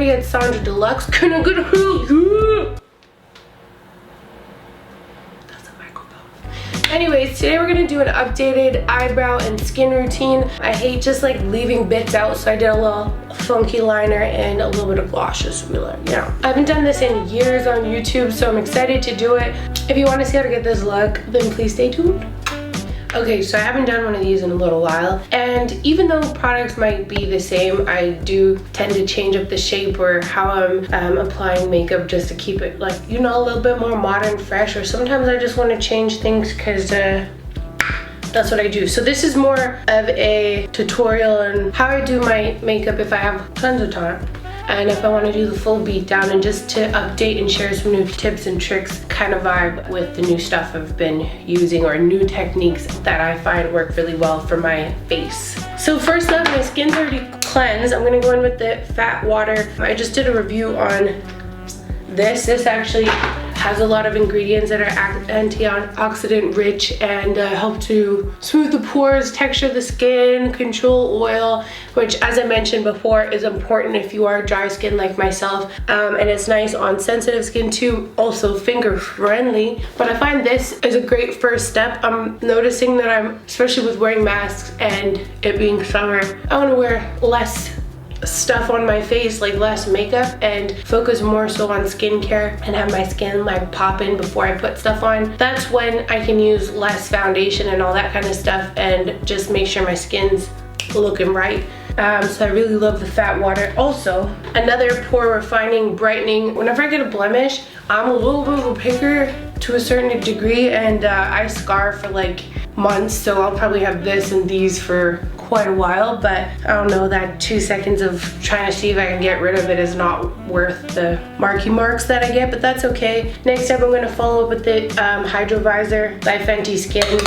already at Sonjdradeluxe. Can I get a hug? Anyways, today we're gonna do an updated eyebrow and skin routine. I hate just like leaving bits out, so I did a little funky liner and a little bit of gloss just to be like, you know. I haven't done this in years on YouTube, so I'm excited to do it. If you want to see how to get this look, then please stay tuned. Okay, so I haven't done one of these in a little while, and even though products might be the same, I do tend to change up the shape or how I'm applying makeup just to keep it, like, you know, a little bit more modern, fresh, or sometimes I just want to change things because that's what I do. So this is more of a tutorial on how I do my makeup if I have tons of time. And if I want to do the full beat down, and just to update and share some new tips and tricks kind of vibe with the new stuff I've been using, or new techniques that I find work really well for my face. So first up, my skin's already cleansed. I'm going to go in with the fat water. I just did a review on this. This actually has a lot of ingredients that are antioxidant rich and help to smooth the pores, texture the skin, control oil, which, as I mentioned before, is important if you are dry skin like myself, and it's nice on sensitive skin too, also finger friendly. But I find this is a great first step. I'm noticing that especially with wearing masks and it being summer, I want to wear less stuff on my face, like less makeup, and focus more so on skincare and have my skin like pop in before I put stuff on. That's when I can use less foundation and all that kind of stuff and just make sure my skin's looking right. So I really love the fat water. Also, another pore refining, brightening. Whenever I get a blemish, I'm a little bit of a picker to a certain degree, and I scar for like months, so I'll probably have this and these for quite a while, but I don't know, that 2 seconds of trying to see if I can get rid of it is not worth the marks that I get, but that's okay. Next up, I'm going to follow up with the Hydro Visor by Fenty Skin.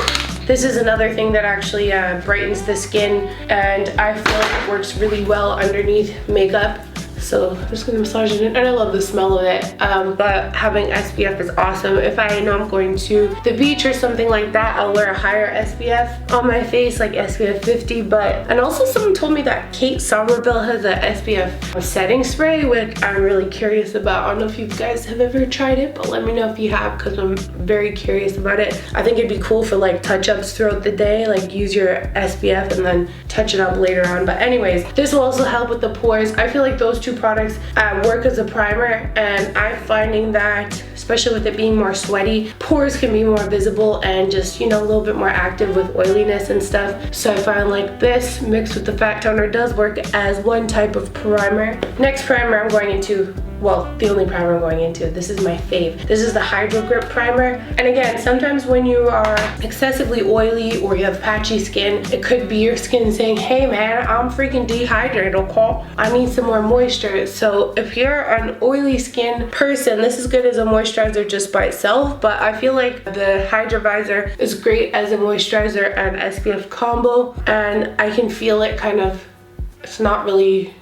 This is another thing that actually brightens the skin, and I feel like it works really well underneath makeup. So I'm just gonna massage it in, and I love the smell of it. But having SPF is awesome. If I know I'm going to the beach or something like that, I'll wear a higher SPF on my face, like SPF 50. And also someone told me that Kate Somerville has a SPF setting spray, which I'm really curious about. I don't know if you guys have ever tried it, but let me know if you have, because I'm very curious about it. I think it'd be cool for like touch-ups throughout the day, like use your SPF and then touch it up later on. But anyways, this will also help with the pores. I feel like those two products work as a primer, and I'm finding that, especially with it being more sweaty, pores can be more visible and just, you know, a little bit more active with oiliness and stuff. So I find like this mixed with the fat toner does work as one type of primer. Next primer I'm going into, well, the only primer I'm going into, this is my fave. This is the Hydro Grip Primer. And again, sometimes when you are excessively oily or you have patchy skin, it could be your skin saying, hey man, I'm freaking dehydrated, okay? I need some more moisture. So if you're an oily skin person, this is good as a moisturizer just by itself, but I feel like the Hydro Visor is great as a moisturizer and SPF combo, and I can feel it kind of, it's not really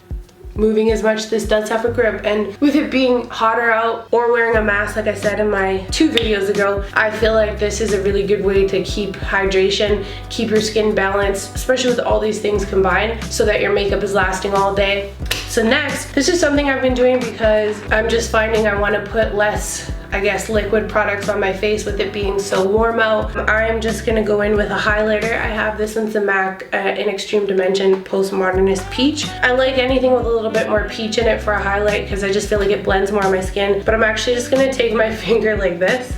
moving as much. This does have a grip, and with it being hotter out or wearing a mask, like I said in my 2 videos ago, I feel like this is a really good way to keep hydration, keep your skin balanced, especially with all these things combined, so that your makeup is lasting all day. So next, this is something I've been doing because I'm just finding I want to put less, I guess, liquid products on my face with it being so warm out. I'm just gonna go in with a highlighter. I have this one's the MAC in Extreme Dimension Postmodernist Peach. I like anything with a little bit more peach in it for a highlight because I just feel like it blends more on my skin. But I'm actually just gonna take my finger like this,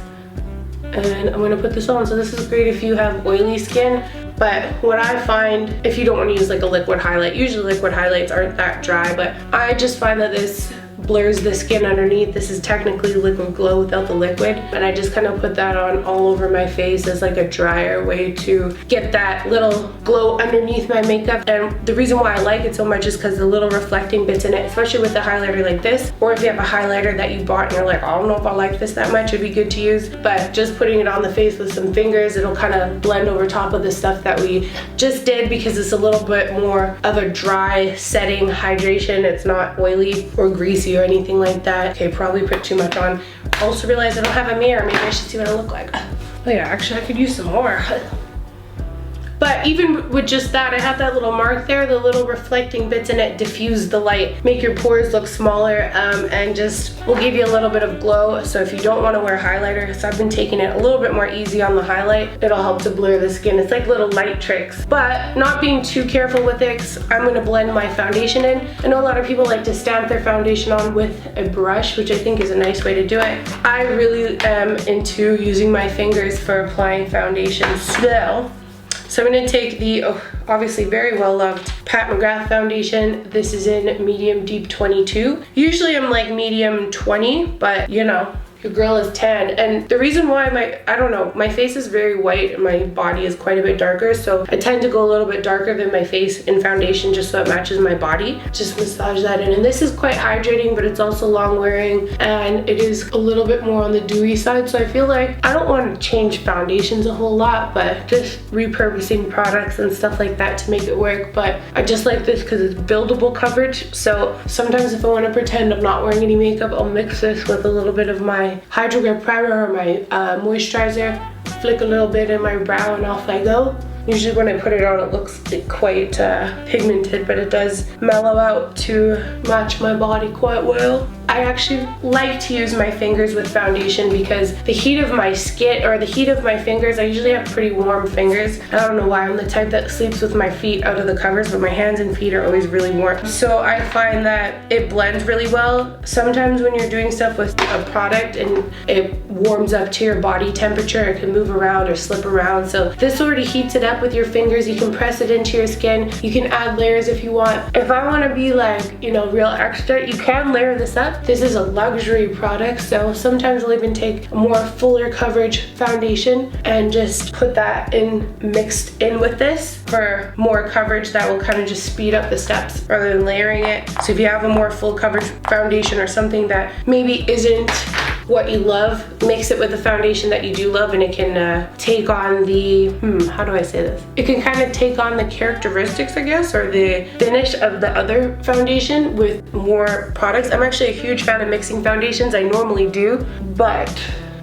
and I'm gonna put this on. So this is great if you have oily skin. But what I find, if you don't want to use like a liquid highlight, usually liquid highlights aren't that dry, but I just find that this blurs the skin underneath. This is technically liquid glow without the liquid, and I just kind of put that on all over my face as like a drier way to get that little glow underneath my makeup. And the reason why I like it so much is because the little reflecting bits in it, especially with a highlighter like this, or if you have a highlighter that you bought and you're like, I don't know if I like this that much, it'd be good to use. But just putting it on the face with some fingers, it'll kind of blend over top of the stuff that we just did, because it's a little bit more of a dry setting hydration. It's not oily or greasy or anything like that. Okay, probably put too much on. Also realized I don't have a mirror. Maybe I should see what I look like. Oh yeah, actually I could use some more. But even with just that, I have that little mark there, the little reflecting bits in it diffuse the light, make your pores look smaller, and just will give you a little bit of glow. So if you don't want to wear highlighter, because I've been taking it a little bit more easy on the highlight, it'll help to blur the skin. It's like little light tricks, but not being too careful with it, 'cause I'm going to blend my foundation in. I know a lot of people like to stamp their foundation on with a brush, which I think is a nice way to do it. I really am into using my fingers for applying foundation still. So I'm going to take the obviously very well loved Pat McGrath foundation. This is in medium deep 22. Usually I'm like medium 20, but you know, your girl is tan. And the reason why I don't know, my face is very white and my body is quite a bit darker, so I tend to go a little bit darker than my face in foundation just so it matches my body. Just massage that in. And this is quite hydrating, but it's also long wearing and it is a little bit more on the dewy side, so I feel like I don't want to change foundations a whole lot, but just repurposing products and stuff like that to make it work. But I just like this because it's buildable coverage, so sometimes if I want to pretend I'm not wearing any makeup, I'll mix this with a little bit of my Hydro Grip primer or my moisturizer, flick a little bit in my brow, and off I go. Usually when I put it on, it looks quite pigmented, but it does mellow out to match my body quite well. I actually like to use my fingers with foundation because the heat of my skin, or the heat of my fingers, I usually have pretty warm fingers. I don't know why, I'm the type that sleeps with my feet out of the covers, but my hands and feet are always really warm. So I find that it blends really well. Sometimes when you're doing stuff with a product and it warms up to your body temperature, it can move around or slip around. So this already heats it up with your fingers. You can press it into your skin. You can add layers if you want. If I want to be like, you know, real extra, you can layer this up. This is a luxury product, so sometimes I'll even take a more fuller coverage foundation and just put that in, mixed in with this for more coverage that will kind of just speed up the steps rather than layering it. So if you have a more full coverage foundation or something that maybe isn't what you love, mix it with the foundation that you do love, and it can take on the, how do I say this? It can kind of take on the characteristics, I guess, or the finish of the other foundation with more products. I'm actually a huge fan of mixing foundations. I normally do, but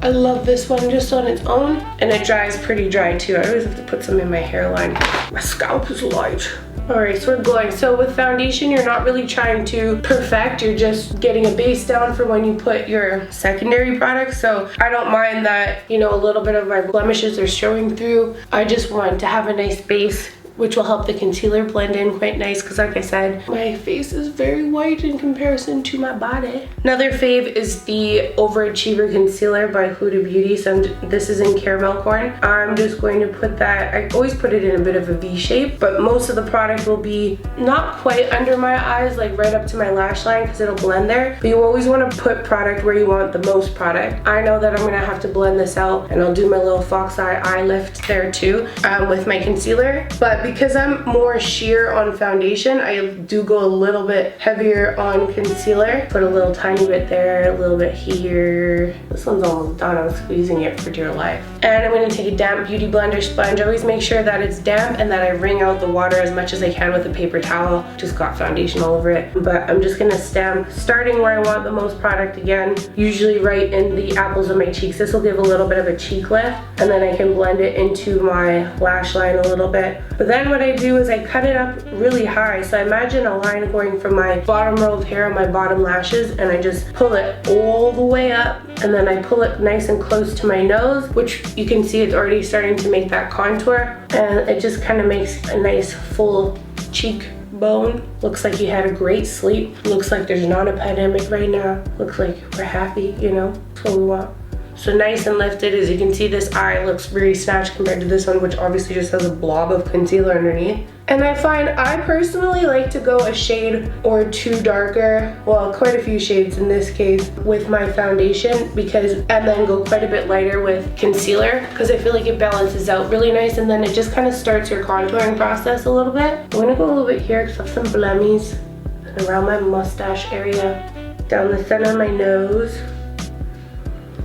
I love this one just on its own, and it dries pretty dry too. I always have to put some in my hairline. My scalp is light. Alright, so we're glowing. So with foundation, you're not really trying to perfect, you're just getting a base down for when you put your secondary products. So I don't mind that, you know, a little bit of my blemishes are showing through. I just want to have a nice base, which will help the concealer blend in quite nice, because like I said, my face is very white in comparison to my body. Another fave is the Overachiever concealer by Huda Beauty. So this is in Caramel Corn. I'm just going to put that, I always put it in a bit of a V shape, but most of the product will be not quite under my eyes, like right up to my lash line, because it'll blend there. But you always want to put product where you want the most product. I know that I'm going to have to blend this out, and I'll do my little fox eye lift there too with my concealer. But because I'm more sheer on foundation, I do go a little bit heavier on concealer. Put a little tiny bit there, a little bit here. This one's almost done. I'm squeezing it for dear life. And I'm going to take a damp Beauty Blender sponge. I always make sure that it's damp and that I wring out the water as much as I can with a paper towel. Just got foundation all over it. But I'm just going to stamp, starting where I want the most product again, usually right in the apples of my cheeks. This will give a little bit of a cheek lift, and then I can blend it into my lash line a little bit. But then what I do is I cut it up really high. So I imagine a line going from my bottom row of hair on my bottom lashes, and I just pull it all the way up, and then I pull it nice and close to my nose, which you can see it's already starting to make that contour, and it just kind of makes a nice full cheek bone. Looks like you had a great sleep. Looks like there's not a pandemic right now. Looks like we're happy, you know, that's what we want. So nice and lifted. As you can see, this eye looks very snatched compared to this one, which obviously just has a blob of concealer underneath. And I find I personally like to go a shade or two darker, well, quite a few shades in this case, with my foundation, because, and then go quite a bit lighter with concealer, because I feel like it balances out really nice, and then it just kind of starts your contouring process a little bit. I'm gonna go a little bit here because I have some blummies around my mustache area, down the center of my nose,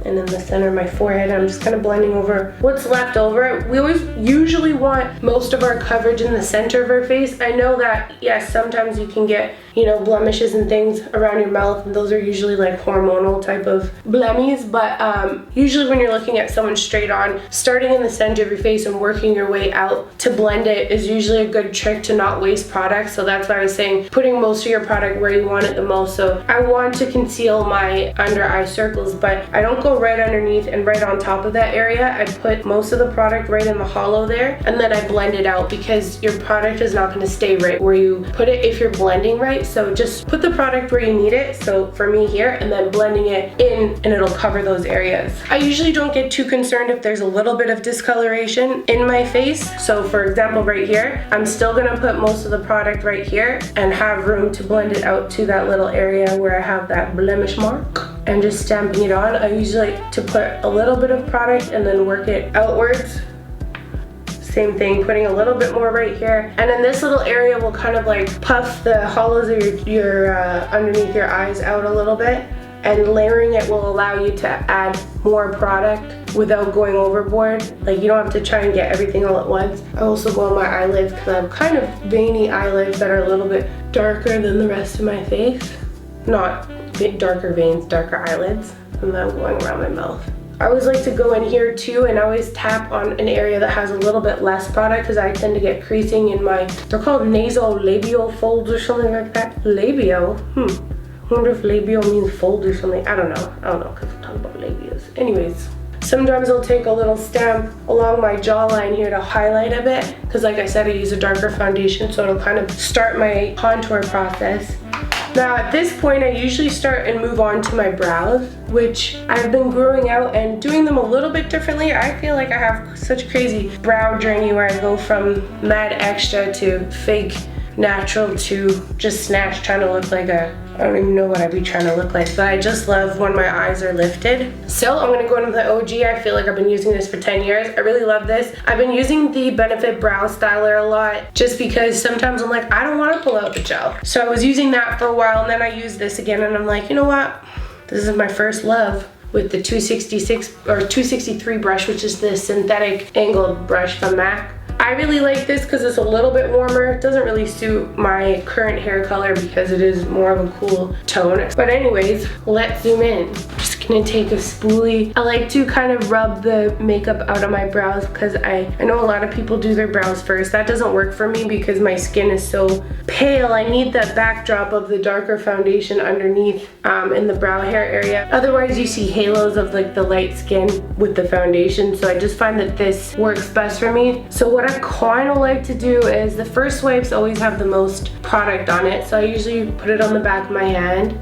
and in the center of my forehead. I'm just kind of blending over what's left over. We always usually want most of our coverage in the center of our face. I know that, yes, sometimes you can get, you know, blemishes and things around your mouth, and those are usually like hormonal type of blemmies. But usually when you're looking at someone straight on, starting in the center of your face and working your way out to blend it is usually a good trick to not waste product. So that's why I was saying putting most of your product where you want it the most. So I want to conceal my under eye circles, but I don't go right underneath and right on top of that area. I put most of the product right in the hollow there, and then I blend it out, because your product is not going to stay right where you put it if you're blending right. So just put the product where you need it, so for me here, and then blending it in, and it'll cover those areas. I usually don't get too concerned if there's a little bit of discoloration in my face. So for example, right here, I'm still going to put most of the product right here and have room to blend it out to that little area where I have that blemish mark, and just stamping it on. I usually like to put a little bit of product and then work it outwards. Same thing, putting a little bit more right here, and then this little area will kind of like puff the hollows of your underneath your eyes out a little bit, and layering it will allow you to add more product without going overboard. Like, you don't have to try and get everything all at once. I also go on my eyelids because I have kind of veiny eyelids that are a little bit darker than the rest of my face. Not darker veins, darker eyelids, and then I'm going around my mouth. I always like to go in here too, and I always tap on an area that has a little bit less product, because I tend to get creasing in my, they're called nasolabial folds or something like that. Labial? I wonder if labial means fold or something. I don't know, because we're talking about labias. Anyways, sometimes I'll take a little stamp along my jawline here to highlight a bit, because like I said, I use a darker foundation, so it'll kind of start my contour process. Now at this point, I usually start and move on to my brows, which I've been growing out and doing them a little bit differently. I feel like I have such a crazy brow journey where I go from mad extra to fake natural to just snatch, trying to look like a, I don't even know what I'd be trying to look like, but I just love when my eyes are lifted. So I'm gonna go into the OG. I feel like I've been using this for 10 years. I really love this. I've been using the Benefit Brow Styler a lot, just because sometimes I'm like, I don't wanna pull out the gel. So I was using that for a while, and then I used this again, and I'm like, you know what? This is my first love with the 266 or 263 brush, which is the synthetic angled brush from MAC. I really like this because it's a little bit warmer. It doesn't really suit my current hair color because it is more of a cool tone. But anyways, let's zoom in. I'm just gonna take a spoolie. I like to kind of rub the makeup out of my brows, because I know a lot of people do their brows first. That doesn't work for me because my skin is so pale. I need that backdrop of the darker foundation underneath in the brow hair area. Otherwise you see halos of like the light skin with the foundation. So I just find that this works best for me. So what I kind of like to do is, the first swipes always have the most product on it. So I usually put it on the back of my hand,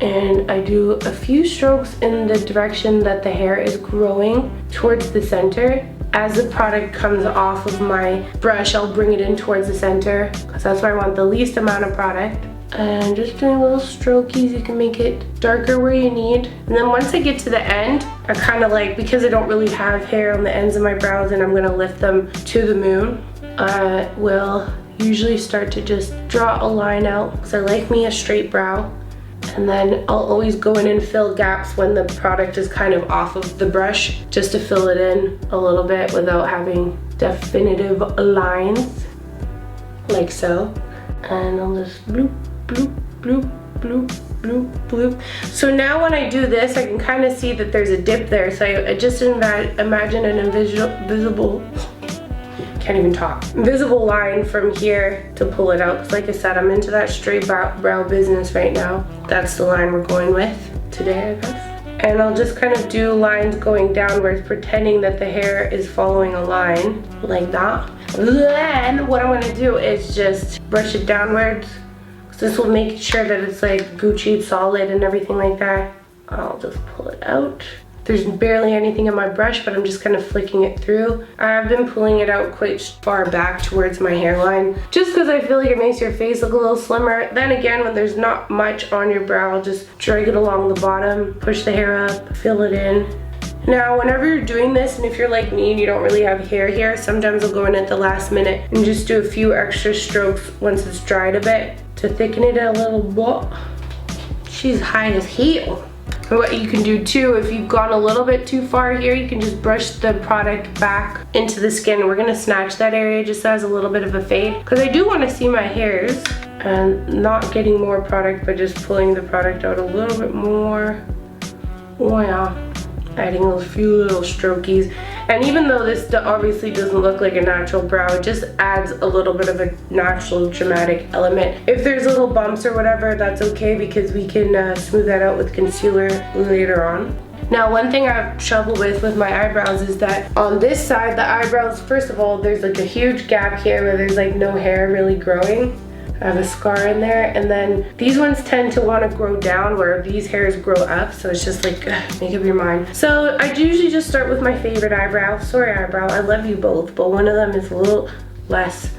and I do a few strokes in the direction that the hair is growing towards the center. As the product comes off of my brush, I'll bring it in towards the center, because that's where I want the least amount of product. And just doing little strokies, you can make it darker where you need. And then once I get to the end, I kind of like, because I don't really have hair on the ends of my brows and I'm gonna lift them to the moon, I will usually start to just draw a line out, because I like me a straight brow. And then I'll always go in and fill gaps when the product is kind of off of the brush, just to fill it in a little bit without having definitive lines, like so. And I'll just bloop, bloop, bloop, bloop, bloop, bloop. So now when I do this, I can kind of see that there's a dip there. So I just imagine an invisible, can't even talk, invisible line from here to pull it out. Because like I said, I'm into that straight brow business right now. That's the line we're going with today, I guess. And I'll just kind of do lines going downwards, pretending that the hair is following a line, like that. Then what I'm gonna do is just brush it downwards. This will make sure that it's like Gucci solid and everything like that. I'll just pull it out. There's barely anything in my brush, but I'm just kind of flicking it through. I've been pulling it out quite far back towards my hairline, just because I feel like it makes your face look a little slimmer. Then again, when there's not much on your brow, just drag it along the bottom, push the hair up, fill it in. Now, whenever you're doing this, and if you're like me and you don't really have hair here, sometimes I'll go in at the last minute and just do a few extra strokes once it's dried a bit to thicken it a little bit. She's high as hell. What you can do too, if you've gone a little bit too far here, you can just brush the product back into the skin. We're gonna snatch that area just as a little bit of a fade, because I do want to see my hairs. and not getting more product, but just pulling the product out a little bit more. Oh yeah, adding a few little strokies. And even though this obviously doesn't look like a natural brow, it just adds a little bit of a natural dramatic element. If there's little bumps or whatever, that's okay, because we can smooth that out with concealer later on. Now, one thing I have trouble with my eyebrows is that on this side, the eyebrows, first of all, there's like a huge gap here where there's like no hair really growing. I have a scar in there, and then these ones tend to want to grow down where these hairs grow up, so it's just like, make up your mind. So I usually just start with my favorite eyebrow. Sorry, eyebrow, I love you both, but one of them is a little less,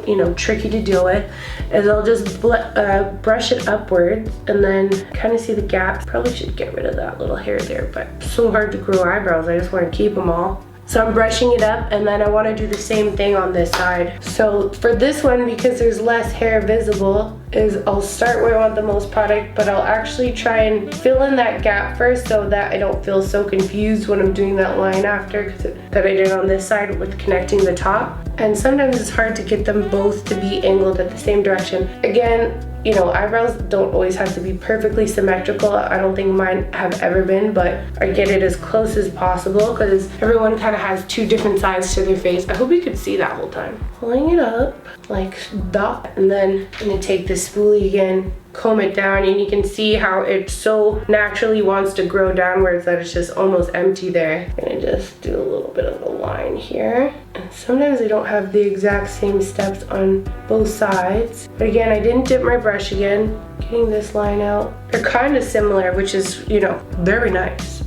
you know, tricky to deal with. Is I'll just brush it upwards and then kind of see the gap. Probably should get rid of that little hair there, but it's so hard to grow eyebrows. I just want to keep them all. So I'm brushing it up, and then I want to do the same thing on this side. So for this one, because there's less hair visible, is I'll start where I want the most product, but I'll actually try and fill in that gap first so that I don't feel so confused when I'm doing that line after that I did on this side with connecting the top. And sometimes it's hard to get them both to be angled at the same direction. Again, you know, eyebrows don't always have to be perfectly symmetrical. I don't think mine have ever been, but I get it as close as possible because everyone kind of has two different sides to their face. I hope you could see that whole time. Pulling it up like that, and then I'm gonna take this spoolie again, comb it down, and you can see how it so naturally wants to grow downwards that it's just almost empty there. I'm gonna just do a little bit of a line here. And sometimes I don't have the exact same steps on both sides. But again, I didn't dip my brush again. Getting this line out. They're kind of similar, which is, you know, very nice.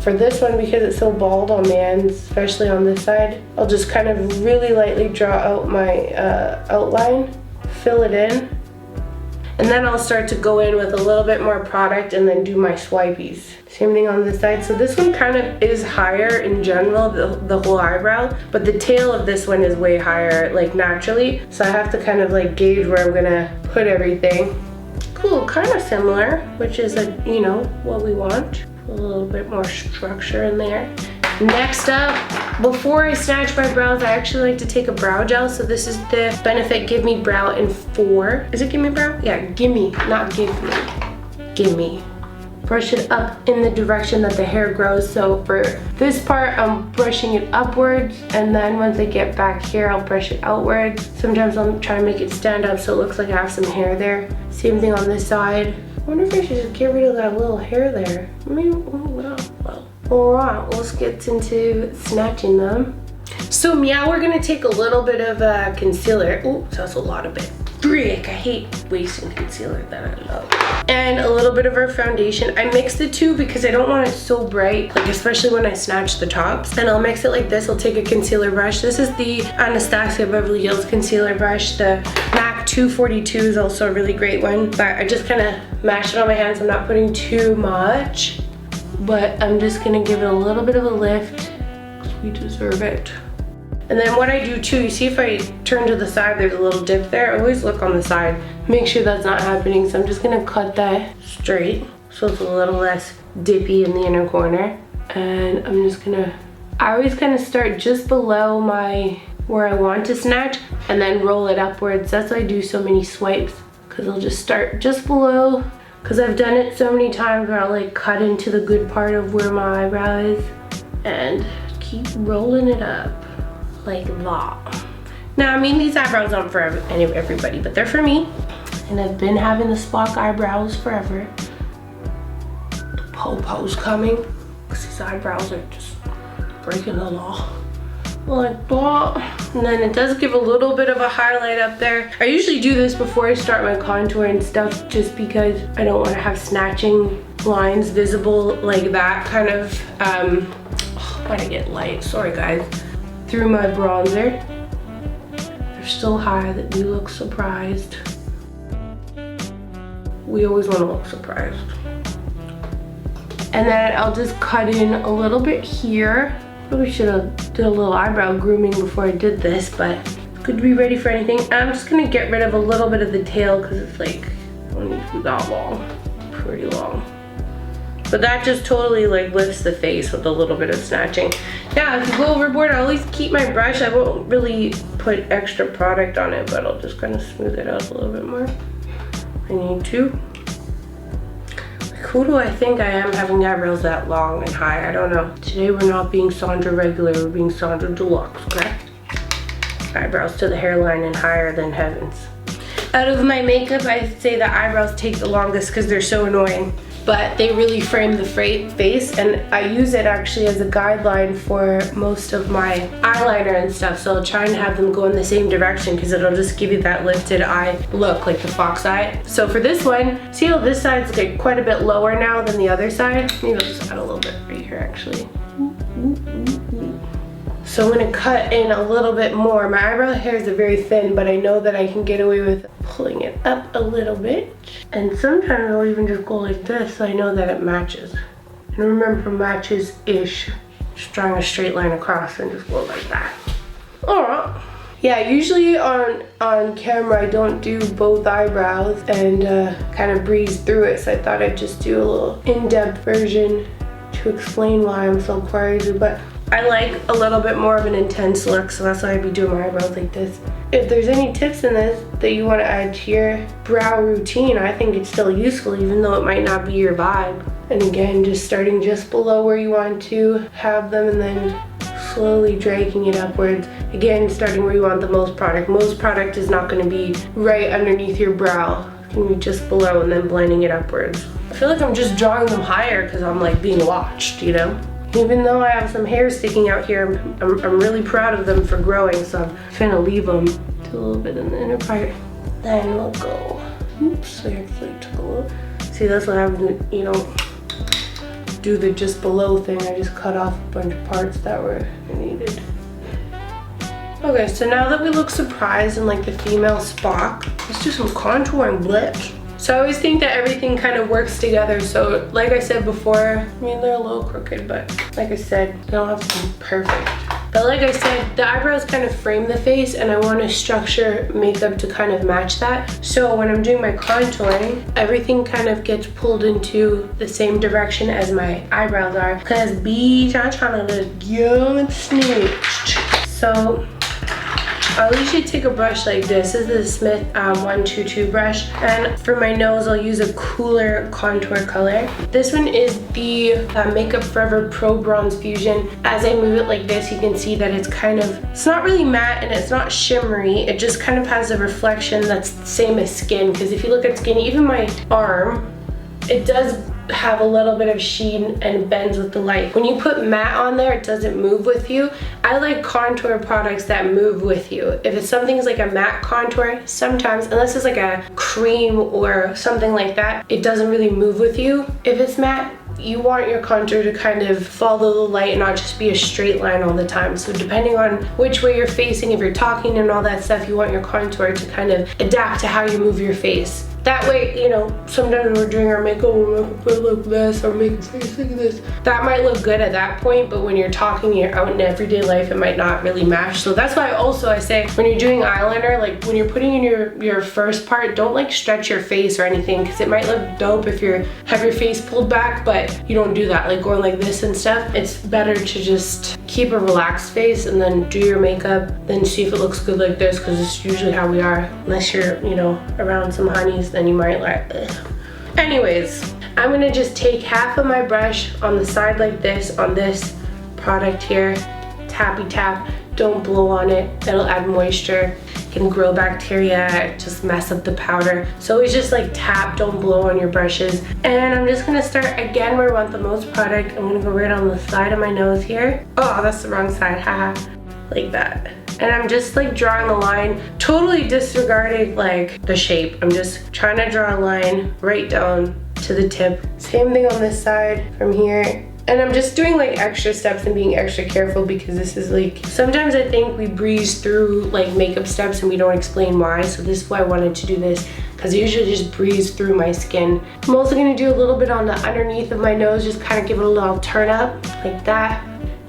For this one, because it's so bald on my ends, especially on this side, I'll just kind of really lightly draw out my outline, fill it in, and then I'll start to go in with a little bit more product and then do my swipies. Same thing on this side. So this one kind of is higher in general, the whole eyebrow, but the tail of this one is way higher, like naturally. So I have to kind of like gauge where I'm gonna put everything. Cool, kind of similar, which is, you know, what we want. A little bit more structure in there. Next up, before I snatch my brows, I actually like to take a brow gel. So this is the Benefit Give Me Brow in 4. Is it Give Me Brow? Yeah, Gimme, not Give Me. Gimme. Brush it up in the direction that the hair grows. So for this part, I'm brushing it upwards, and then once I get back here, I'll brush it outwards. Sometimes I'm trying to make it stand up so it looks like I have some hair there. Same thing on this side. I wonder if I should just get rid of that little hair there. Maybe, well. Alright, let's get into snatching them. So yeah, we're gonna take a little bit of concealer. Oh, that's a lot of it. Frick, I hate wasting concealer that I love. And a little bit of our foundation. I mix the two because I don't want it so bright, like especially when I snatch the tops. And I'll mix it like this. I'll take a concealer brush. This is the Anastasia Beverly Hills concealer brush. The MAC 242 is also a really great one, but I just kind of mash it on my hands. I'm not putting too much, but I'm just gonna give it a little bit of a lift because we deserve it. And then what I do too, you see if I turn to the side, there's a little dip there. I always look on the side, make sure that's not happening. So I'm just gonna cut that straight so it's a little less dippy in the inner corner. And I'm just gonna, I always kind of start just below where I want to snatch and then roll it upwards. That's why I do so many swipes, because I'll just start just below, because I've done it so many times where I'll like cut into the good part of where my eyebrow is and keep rolling it up. Like that. Now, I mean, these eyebrows aren't for everybody, but they're for me. And I've been having the Spock eyebrows forever. The po-po's coming, because these eyebrows are just breaking the law. Like that. And then it does give a little bit of a highlight up there. I usually do this before I start my contour and stuff, just because I don't want to have snatching lines visible like that kind of, why'd I get light? Sorry guys. Through my bronzer. They're so high that we look surprised. We always want to look surprised. And then I'll just cut in a little bit here. Probably should have did a little eyebrow grooming before I did this, but it's good to be ready for anything. And I'm just gonna get rid of a little bit of the tail because it's like, I don't need to be that long, pretty long. But that just totally like lifts the face with a little bit of snatching. Yeah, if you go overboard, I always keep my brush. I won't really put extra product on it, but I'll just kind of smooth it out a little bit more. I need to. Like, who do I think I am having eyebrows that long and high? I don't know. Today we're not being Sondra regular, we're being Sondra Deluxe, okay? Eyebrows to the hairline and higher than heavens. Out of my makeup, I say the eyebrows take the longest because they're so annoying. But they really frame the face, and I use it actually as a guideline for most of my eyeliner and stuff. So I'll try and have them go in the same direction because it'll just give you that lifted eye look, like the fox eye. So for this one, see how this side's like quite a bit lower now than the other side? Maybe I'll just add a little bit right here actually. So I'm gonna cut in a little bit more. My eyebrow hairs are very thin, but I know that I can get away with pulling it up a little bit. And sometimes I'll even just go like this so I know that it matches. And remember, matches-ish. Just drawing a straight line across and just go like that. Alright. Yeah, usually on camera I don't do both eyebrows and kind of breeze through it. So I thought I'd just do a little in-depth version to explain why I'm so crazy. But I like a little bit more of an intense look, so that's why I'd be doing my eyebrows like this. If there's any tips in this that you want to add to your brow routine, I think it's still useful even though it might not be your vibe. And again, just starting just below where you want to have them and then slowly dragging it upwards. Again, starting where you want the most product. Most product is not going to be right underneath your brow. It's going to be just below and then blending it upwards. I feel like I'm just drawing them higher because I'm like being watched, you know? Even though I have some hair sticking out here, I'm really proud of them for growing, so I'm trying to leave them to a little bit in the inner part. Then we'll go, oops, I actually took a little. See, that's what happens, you know, do the just below thing. I just cut off a bunch of parts that were needed. Okay, so now that we look surprised and like the female Spock, let's do some contouring, blitz. So I always think that everything kind of works together. So like I said before, I mean, they're a little crooked, but like I said, they don't have to be perfect. But like I said, the eyebrows kind of frame the face and I want to structure makeup to kind of match that. So when I'm doing my contouring, everything kind of gets pulled into the same direction as my eyebrows are. Because bitch, I'm trying to look young and snitched. So I'll usually take a brush like this. This is the Smith 122 brush. And for my nose, I'll use a cooler contour color. This one is the Makeup Forever Pro Bronze Fusion. As I move it like this, you can see that it's kind of, it's not really matte and it's not shimmery. It just kind of has a reflection that's the same as skin. Because if you look at skin, even my arm, it does have a little bit of sheen and bends with the light. When you put matte on there, it doesn't move with you. I like contour products that move with you. If it's something's like a matte contour, sometimes, unless it's like a cream or something like that, it doesn't really move with you. If it's matte, you want your contour to kind of follow the light and not just be a straight line all the time. So depending on which way you're facing, if you're talking and all that stuff, you want your contour to kind of adapt to how you move your face. That way, you know, sometimes when we're doing our makeup, we'll make it look this or make a face like this. That might look good at that point, but when you're talking, you're out in everyday life, it might not really match. So that's why also I say when you're doing eyeliner, like when you're putting in your first part, don't like stretch your face or anything because it might look dope if you have your face pulled back, but you don't do that, like going like this and stuff. It's better to just keep a relaxed face and then do your makeup, then see if it looks good like this because it's usually how we are, unless you're, you know, around some honeys. Then you might like, ugh. Anyways, I'm gonna just take half of my brush on the side like this, on this product here, tappy tap, don't blow on it, that'll add moisture, can grow bacteria, just mess up the powder. So always just like tap, don't blow on your brushes. And I'm just gonna start again where I want the most product. I'm gonna go right on the side of my nose here. Oh, that's the wrong side, haha, like that. And I'm just like drawing a line, totally disregarding like the shape. I'm just trying to draw a line right down to the tip. Same thing on this side from here. And I'm just doing like extra steps and being extra careful because this is like, sometimes I think we breeze through like makeup steps and we don't explain why. So this is why I wanted to do this, because I usually just breeze through my skin. I'm also gonna do a little bit on the underneath of my nose, just kind of give it a little turn up like that.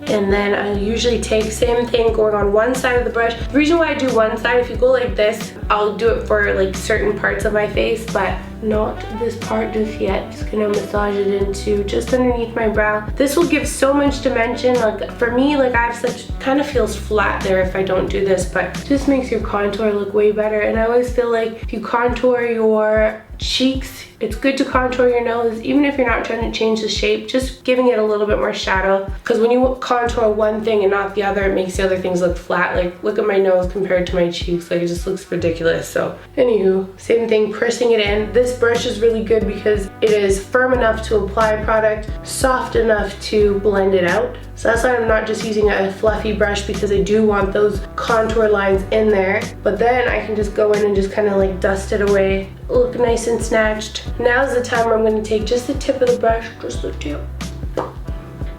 And then I usually take same thing going on one side of the brush. The reason why I do one side, if you go like this, I'll do it for like certain parts of my face, but not this part just yet. Just gonna massage it into just underneath my brow. This will give so much dimension. Like for me, like I have such, kind of feels flat there if I don't do this, but just makes your contour look way better. And I always feel like if you contour your cheeks, it's good to contour your nose, even if you're not trying to change the shape, just giving it a little bit more shadow. Because when you contour one thing and not the other, it makes the other things look flat. Like look at my nose compared to my cheeks, like it just looks ridiculous. So anywho, same thing, pressing it in. This brush is really good because it is firm enough to apply product, soft enough to blend it out. So that's why I'm not just using a fluffy brush, because I do want those contour lines in there. But then I can just go in and just kind of like dust it away, look nice and snatched. Now's the time where I'm going to take just the tip of the brush, just the tip.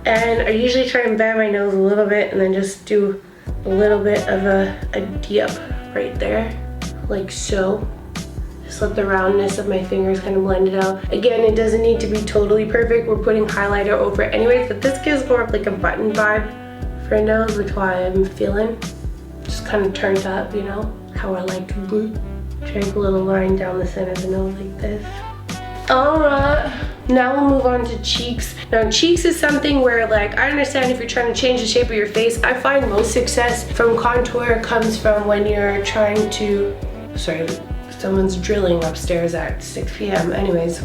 And I usually try and bend my nose a little bit and then just do a little bit of a dip right there, like so. Just let the roundness of my fingers kind of blend it out. Again, it doesn't need to be totally perfect. We're putting highlighter over it anyways, but this gives more of like a button vibe for a nose, which why I'm feeling just kind of turned up, you know, how I like to do. Drape a little line down the center of the nose like this. Alright, now we'll move on to cheeks. Now cheeks is something where, like, I understand if you're trying to change the shape of your face. I find most success from contour comes from when you're trying to, sorry, someone's drilling upstairs at 6 p.m. Anyways,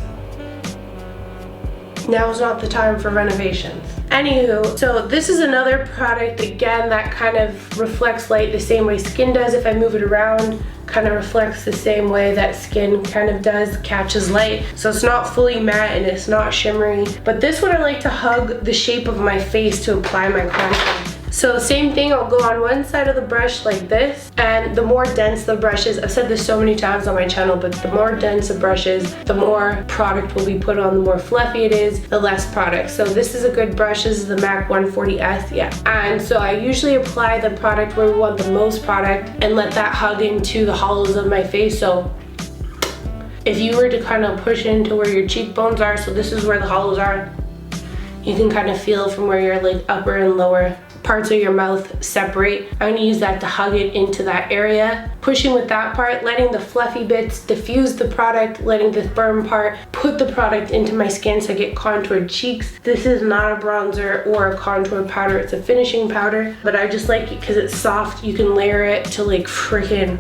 now's not the time for renovations. Anywho, so this is another product, again, that kind of reflects light the same way skin does. If I move it around, kind of reflects the same way that skin kind of does, catches light. So it's not fully matte and it's not shimmery. But this one I like to hug the shape of my face to apply my contour. So same thing, I'll go on one side of the brush like this, and the more dense the brush is, I've said this so many times on my channel, but the more dense the brush is, the more product will be put on, the more fluffy it is, the less product. So this is a good brush, this is the MAC 140S, yeah. And so I usually apply the product where we want the most product and let that hug into the hollows of my face. So if you were to kind of push into where your cheekbones are, so this is where the hollows are, you can kind of feel from where your like upper and lower parts of your mouth separate. I'm gonna use that to hug it into that area. Pushing with that part, letting the fluffy bits diffuse the product, letting the firm part put the product into my skin so I get contoured cheeks. This is not a bronzer or a contour powder, it's a finishing powder, but I just like it because it's soft. You can layer it to like freaking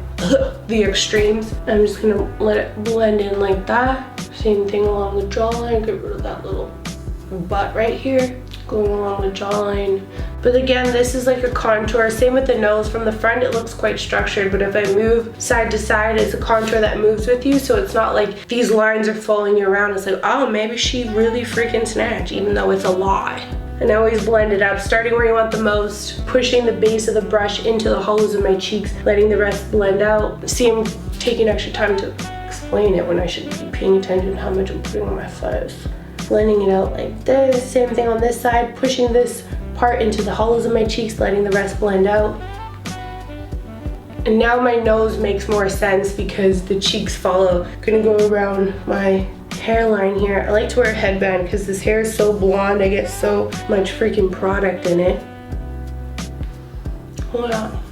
the extremes. I'm just gonna let it blend in like that. Same thing along the jawline, get rid of that little butt right here, going along the jawline. But again, this is like a contour. Same with the nose. From the front it looks quite structured, but if I move side to side, it's a contour that moves with you, so it's not like these lines are following you around. It's like, oh, maybe she really freaking snatched, even though it's a lie. And I always blend it up, starting where you want the most, pushing the base of the brush into the hollows of my cheeks, letting the rest blend out. See, I'm taking extra time to explain it when I should be paying attention to how much I'm putting on my face. Blending it out like this. Same thing on this side, pushing this part into the hollows of my cheeks, letting the rest blend out. And now my nose makes more sense because the cheeks follow. Gonna go around my hairline here. I like to wear a headband because this hair is so blonde, I get so much freaking product in it. Hold on.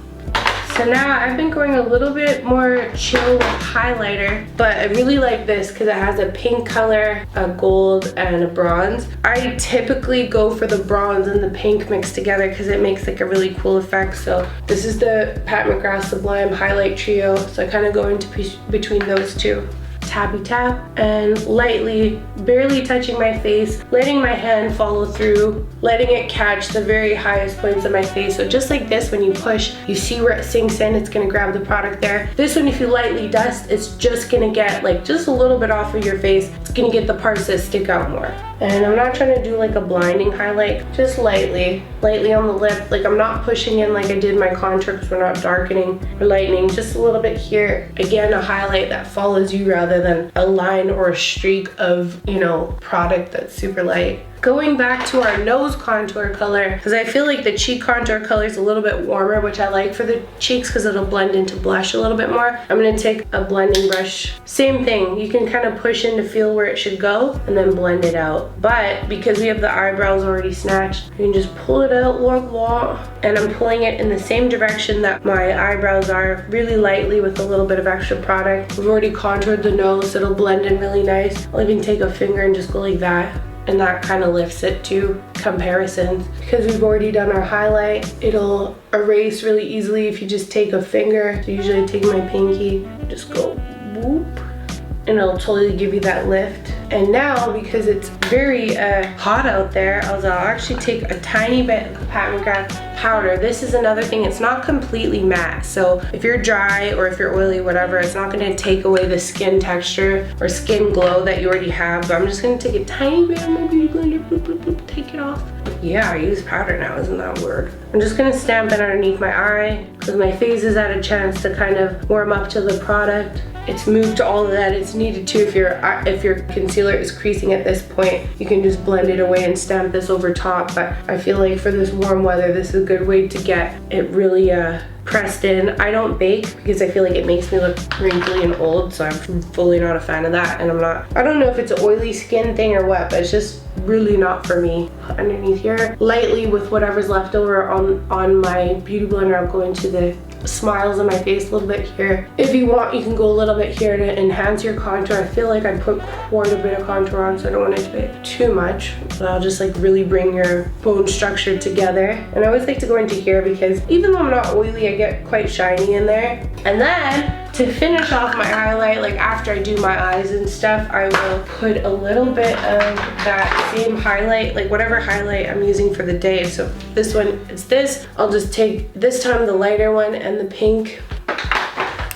So now I've been going a little bit more chill with highlighter, but I really like this because it has a pink color, a gold, and a bronze. I typically go for the bronze and the pink mixed together because it makes like a really cool effect. So this is the Pat McGrath Sublime Highlight Trio. So I kind of go into between those two. Tappy tap and lightly, barely touching my face, letting my hand follow through, letting it catch the very highest points of my face. So just like this, when you push, you see where it sinks in, it's gonna grab the product there. This one, if you lightly dust, it's just gonna get like just a little bit off of your face. It's gonna get the parts that stick out more. And I'm not trying to do like a blinding highlight, just lightly on the lip. Like I'm not pushing in like I did my contour because we're not darkening or lightening, just a little bit here. Again, a highlight that follows you rather than a line or a streak of, you know, product that's super light. Going back to our nose contour color, because I feel like the cheek contour color is a little bit warmer, which I like for the cheeks because it'll blend into blush a little bit more. I'm gonna take a blending brush. Same thing, you can kind of push in to feel where it should go and then blend it out. but because we have the eyebrows already snatched, you can just pull it out like that. And I'm pulling it in the same direction that my eyebrows are, really lightly with a little bit of extra product. We've already contoured the nose, so it'll blend in really nice. I'll even take a finger and just go like that, and that kind of lifts it to comparisons. Because we've already done our highlight, it'll erase really easily if you just take a finger. So usually I take my pinky, just go whoop, and it'll totally give you that lift. And now, because it's very hot out there, I'll actually take a tiny bit of Pat McGrath powder. This is another thing, it's not completely matte. So if you're dry or if you're oily, whatever, it's not gonna take away the skin texture or skin glow that you already have. But I'm just gonna take a tiny bit of my beauty blender, bloop, bloop, bloop, take it off. Yeah, I use powder now, isn't that weird? I'm just gonna stamp it underneath my eye because my face has had a chance to kind of warm up to the product. It's moved all of that it's needed to. If your concealer is creasing at this point, you can just blend it away and stamp this over top. But I feel like for this warm weather, this is a good way to get it really pressed in. I don't bake because I feel like it makes me look wrinkly and old, so I'm fully not a fan of that. And I don't know if it's an oily skin thing or what, but it's just really not for me. Underneath here, lightly with whatever's left over on my beauty blender, I'm going to the smiles on my face a little bit here. If you want, you can go a little bit here to enhance your contour. I feel like I put quite a bit of contour on, so I don't want it to be too much, but I'll just like really bring your bone structure together. And I always like to go into here because even though I'm not oily, I get quite shiny in there. And then to finish off my highlight, like after I do my eyes and stuff, I will put a little bit of that same highlight, like whatever highlight I'm using for the day. So this one, it's this. I'll just take this time the lighter one and the pink,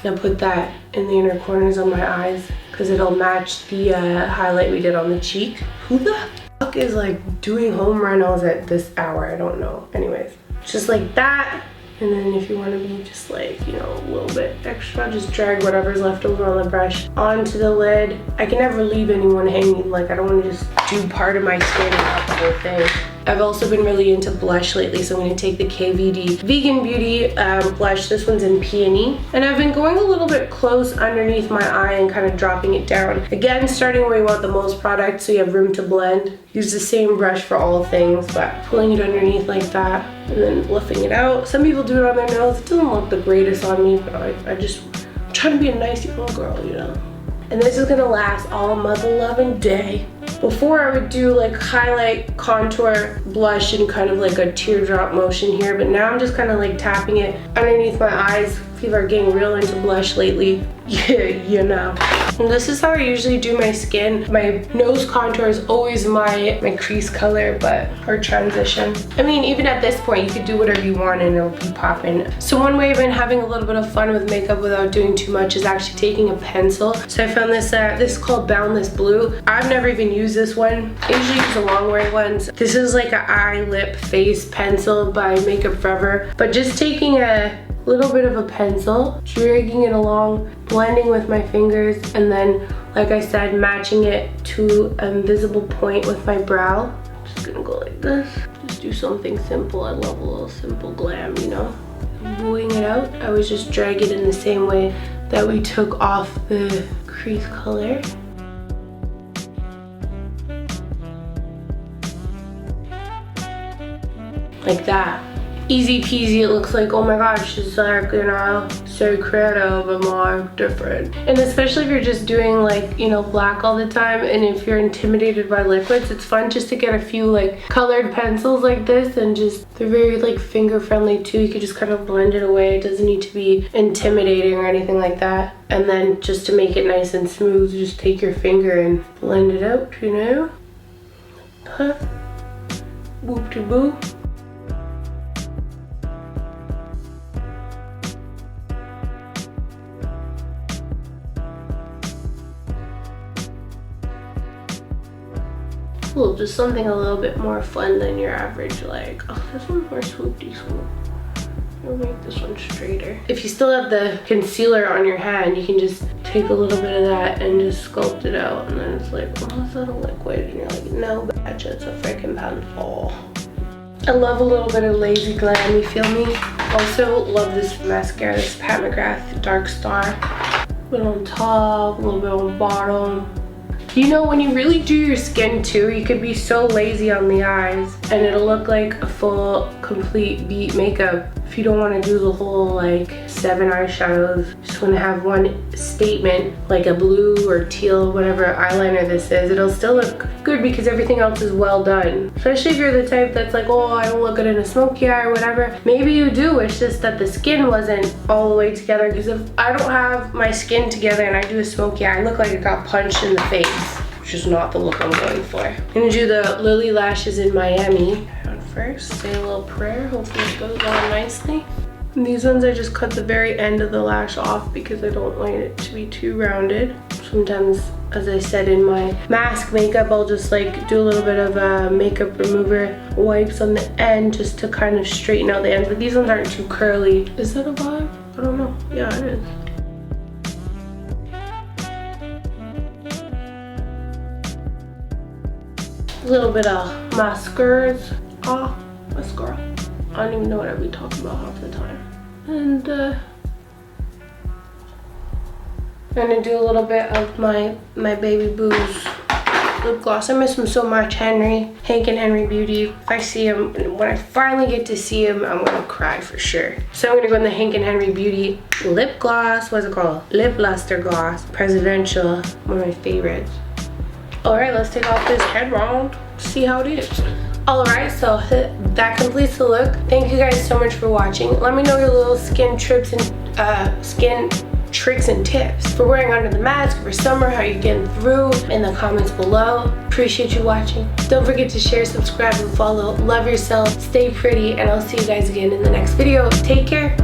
and put that in the inner corners of my eyes because it'll match the highlight we did on the cheek. Who the fuck is like doing home renos at this hour? I don't know. Anyways, just like that. And then if you want to be just like, you know, a little bit extra, just drag whatever's left over on the brush onto the lid. I can never leave anyone hanging. Like, I don't want to just do part of my skin and not the whole thing. I've also been really into blush lately, so I'm going to take the KVD Vegan Beauty blush. This one's in Peony. And I've been going a little bit close underneath my eye and kind of dropping it down. Again, starting where you want the most product so you have room to blend. Use the same brush for all things, but pulling it underneath like that and then fluffing it out. Some people do it on their nose. It doesn't look the greatest on me, but I'm trying to be a nice little girl, you know. And this is gonna last all mother loving day. Before I would do like highlight, contour, blush, and kind of like a teardrop motion here, but now I'm just kind of like tapping it underneath my eyes. People are getting real into blush lately. Yeah, you know. And this is how I usually do my skin. My nose contour is always my crease color, but or transition. I mean, even at this point, you could do whatever you want and it'll be popping. So one way I've been having a little bit of fun with makeup without doing too much is actually taking a pencil. So I found this, this is called Boundless Blue. I've never even used this one. I usually use the long wearing ones. This is like an eye, lip, face pencil by Makeup Forever. But just taking a little bit of a pencil, dragging it along, blending with my fingers, and then, like I said, matching it to an invisible point with my brow. Just gonna go like this. Just do something simple. I love a little simple glam, you know? Wooing it out, I always just drag it in the same way that we took off the crease color. Like that. Easy peasy. It looks like, oh my gosh, it's like, you know, so creative and more different. And especially if you're just doing like, you know, black all the time, and if you're intimidated by liquids, it's fun just to get a few like colored pencils like this, and just, they're very like finger friendly too. You could just kind of blend it away. It doesn't need to be intimidating or anything like that. And then just to make it nice and smooth, just take your finger and blend it out, you know? Huh? Whoop-de-boo. Cool, just something a little bit more fun than your average, like, oh, this one's more swoopy swoop. I'll make this one straighter. If you still have the concealer on your hand, you can just take a little bit of that and just sculpt it out, and then it's like, oh, is that a liquid? And you're like, no, bitch, it's a freaking pencil. I love a little bit of lazy glam, you feel me? Also love this mascara, this Pat McGrath Dark Star. A little on top, a little bit on the bottom. You know, when you really do your skin too, you could be so lazy on the eyes and it'll look like a full, complete beat makeup. If you don't want to do the whole like 7 eyeshadows, just want to have one statement, like a blue or teal, whatever eyeliner this is, it'll still look good because everything else is well done. Especially if you're the type that's like, oh, I don't look good in a smoky eye or whatever. Maybe you do, it's just that the skin wasn't all the way together, because if I don't have my skin together and I do a smoky eye, I look like I got punched in the face, which is not the look I'm going for. I'm gonna do the Lilly lashes in Miami. First, say a little prayer, hopefully it goes on nicely. And these ones I just cut the very end of the lash off because I don't want it to be too rounded. Sometimes, as I said in my mask makeup, I'll just like do a little bit of a makeup remover wipes on the end just to kind of straighten out the ends, but these ones aren't too curly. Is that a vibe? I don't know. Yeah, it is. A little bit of mascaras. Mascara. I don't even know what I'd be talking about half the time. And I'm gonna do a little bit of my baby boo's lip gloss. I miss him so much, Hank and Henry Beauty. If I see him, when I finally get to see him, I'm gonna cry for sure. So I'm gonna go in the Hank and Henry Beauty lip gloss. What's it called? Lip luster gloss. Presidential. One of my favorites. All right, let's take off this head round. See how it is. Alright, so that completes the look. Thank you guys so much for watching. Let me know your little skin tricks and tips for wearing under the mask for summer, how you're getting through, in the comments below. Appreciate you watching. Don't forget to share, subscribe, and follow. Love yourself, stay pretty, and I'll see you guys again in the next video. Take care.